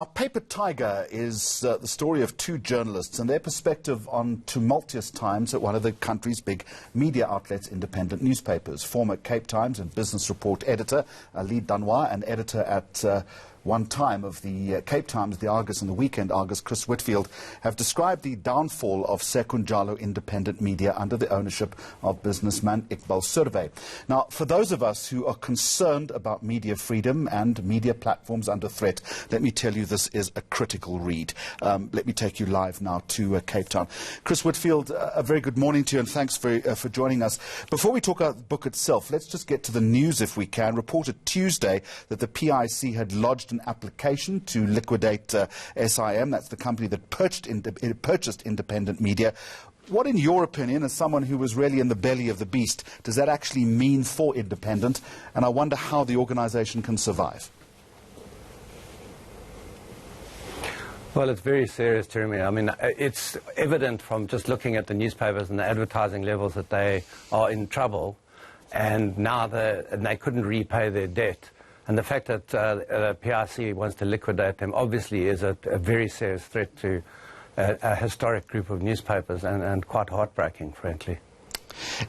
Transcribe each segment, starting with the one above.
Our Paper Tiger is the story of two journalists and their perspective on tumultuous times at one of the country's big media outlets, independent newspapers. Former Cape Times and Business Report editor Alide Dasnois and editor at one time of the Cape Times, the Argus and the Weekend Argus, Chris Whitfield, have described the downfall of Sekunjalo Independent Media under the ownership of Businessman Iqbal Surve. Now, for those of us who are concerned about media freedom and media platforms under threat, let me tell you this is a critical read. Let me take you live now to Cape Town. Chris Whitfield, a very good morning to you and thanks for joining us. Before we talk about the book itself, let's just get to the news if we can. Reported Tuesday that the PIC had lodged an application to liquidate SIM, that's the company that purchased Independent Media. What, in your opinion, as someone who was really in the belly of the beast, does that actually mean for Independent? And I wonder how the organisation can survive. Well, it's very serious, Jeremy. I mean, it's evident from just looking at the newspapers and the advertising levels that they are in trouble, and now they couldn't repay their debt. And the fact that PIC wants to liquidate them obviously is a very serious threat to a historic group of newspapers and quite heartbreaking, frankly.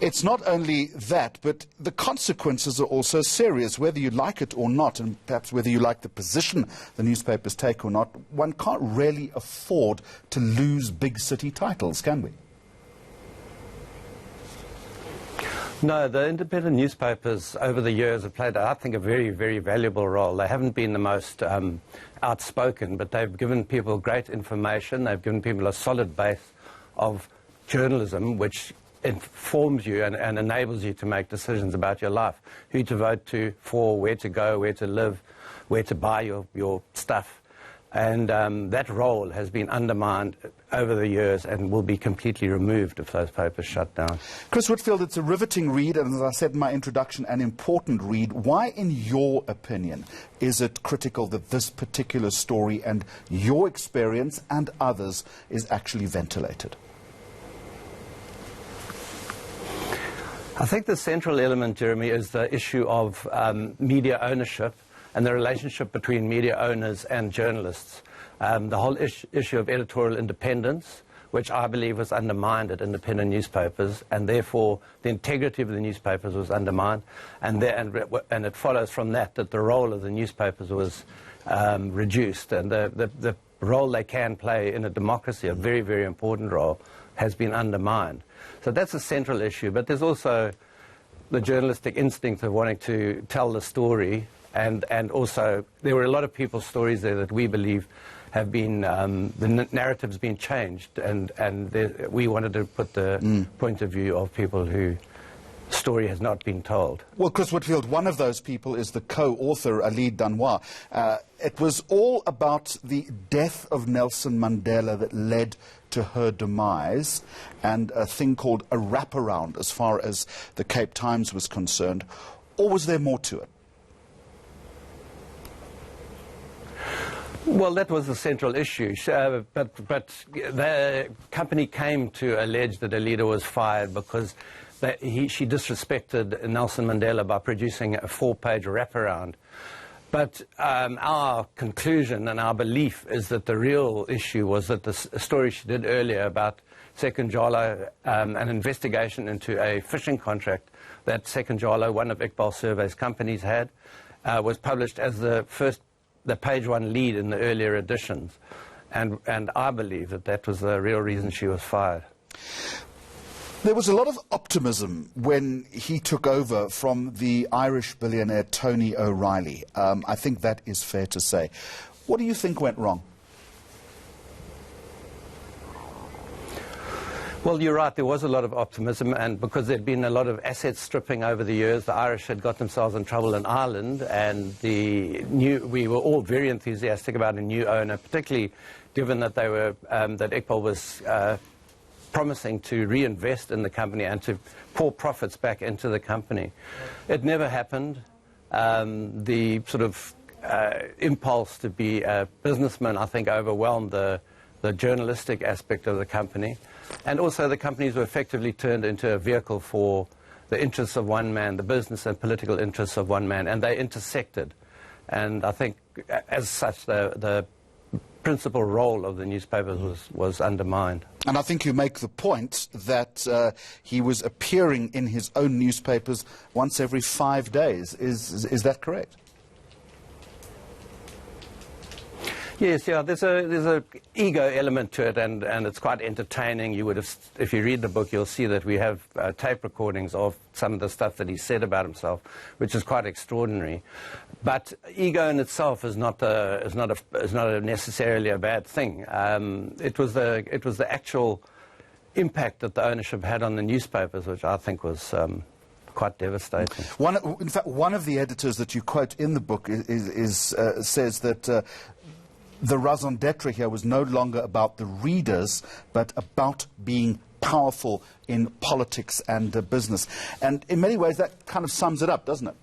It's not only that, but the consequences are also serious, whether you like it or not, and perhaps whether you like the position the newspapers take or not. One can't really afford to lose big city titles, can we? No, the independent newspapers over the years have played, I think, a very, very valuable role. They haven't been the most outspoken, but they've given people great information. They've given people a solid base of journalism, which informs you and enables you to make decisions about your life, who to vote to, for, where to go, where to live, where to buy your stuff. And that role has been undermined over the years and will be completely removed if those papers shut down. Chris Whitfield, it's a riveting read, and as I said in my introduction, an important read. Why, in your opinion, is it critical that this particular story and your experience and others is actually ventilated? I think the central element, Jeremy, is the issue of media ownership and the relationship between media owners and journalists. The whole issue of editorial independence, which I believe was undermined at independent newspapers, and therefore the integrity of the newspapers was undermined, and it follows from that the role of the newspapers was reduced, and the role they can play in a democracy, a very, very important role, has been undermined. So that's a central issue, but there's also the journalistic instinct of wanting to tell the story. And also, there were a lot of people's stories there that we believe have been, the narrative's been changed, and we wanted to put the point of view of people whose story has not been told. Well, Chris Whitfield, one of those people is the co-author, Alide Dasnois. It was all about the death of Nelson Mandela that led to her demise, and a thing called a wraparound as far as the Cape Times was concerned. Or was there more to it? Well, that was the central issue, but the company came to allege that Alide was fired because she disrespected Nelson Mandela by producing a 4-page wraparound. But our conclusion and our belief is that the real issue was that the story she did earlier about Sekunjalo, an investigation into a fishing contract that Sekunjalo, one of Iqbal Surve's companies, had, was published as the page one lead in the earlier editions. And I believe that was the real reason she was fired. There was a lot of optimism when he took over from the Irish billionaire Tony O'Reilly. I think that is fair to say. What do you think went wrong? Well, you're right, there was a lot of optimism, and because there'd been a lot of asset stripping over the years, the Irish had got themselves in trouble in Ireland, and we were all very enthusiastic about a new owner, particularly given that that Iqbal was promising to reinvest in the company and to pour profits back into the company. It never happened. The sort of impulse to be a businessman, I think, overwhelmed the journalistic aspect of the company. And also the companies were effectively turned into a vehicle for the interests of one man, the business and political interests of one man, and they intersected. And I think, as such, the principal role of the newspapers was undermined. And I think you make the point that he was appearing in his own newspapers once every 5 days. Is that correct? Yes, yeah. There's a ego element to it, and it's quite entertaining. You would have, if you read the book, you'll see that we have tape recordings of some of the stuff that he said about himself, which is quite extraordinary. But ego in itself is not necessarily a bad thing. It was the actual impact that the ownership had on the newspapers, which I think was quite devastating. In fact, one of the editors that you quote in the book says that the raison d'etre here was no longer about the readers, but about being powerful in politics and business. And in many ways, that kind of sums it up, doesn't it?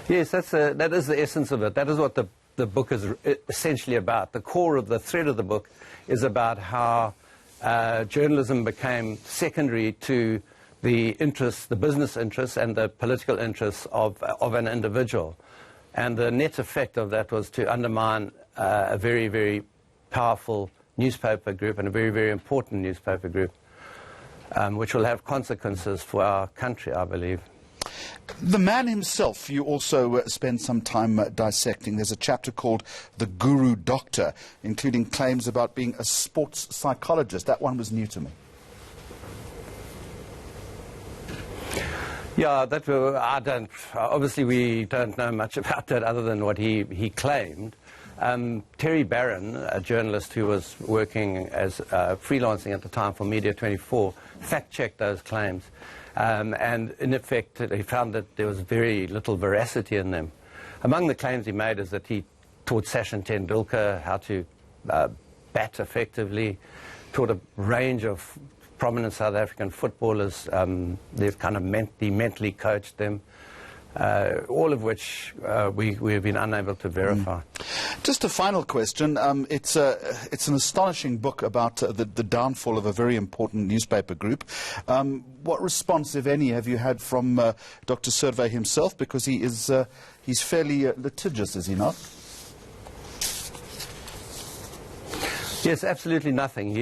Yes, that is the essence of it. That is what the book is essentially about. The core of the thread of the book is about how journalism became secondary to the interests, the business interests and the political interests of an individual. And the net effect of that was to undermine a very, very powerful newspaper group and a very, very important newspaper group, which will have consequences for our country, I believe. The man himself, you also spend some time dissecting. There's a chapter called The Guru Doctor, including claims about being a sports psychologist. That one was new to me. Yeah, obviously we don't know much about that other than what he claimed. Terry Barron, a journalist who was working as freelancing at the time for Media 24, fact-checked those claims. And in effect, he found that there was very little veracity in them. Among the claims he made is that he taught Sachin Tendulkar how to bat effectively, taught a range of prominent South African footballers. They've kind of mentally coached them, all of which we've been unable to verify. Just a final question. It's an astonishing book about the downfall of a very important newspaper group. What response, if any, have you had from Dr. Surve himself? Because he's fairly litigious, is he not? Yes, absolutely nothing.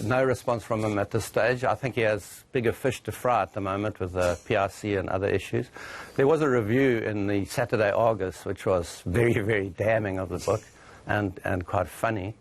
No response from him at this stage. I think he has bigger fish to fry at the moment with the PRC and other issues. There was a review in the Saturday Argus, which was very, very damning of the book and quite funny.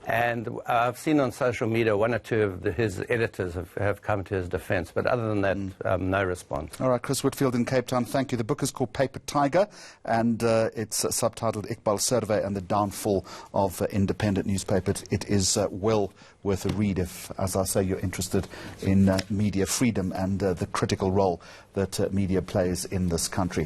And I've seen on social media one or two of his editors have come to his defense. But other than that, no response. All right, Chris Whitfield in Cape Town, thank you. The book is called Paper Tiger, and it's subtitled Iqbal Surve and the Downfall of Independent Newspapers. It is well worth a read if, as I say, you're interested in media freedom and the critical role that media plays in this country.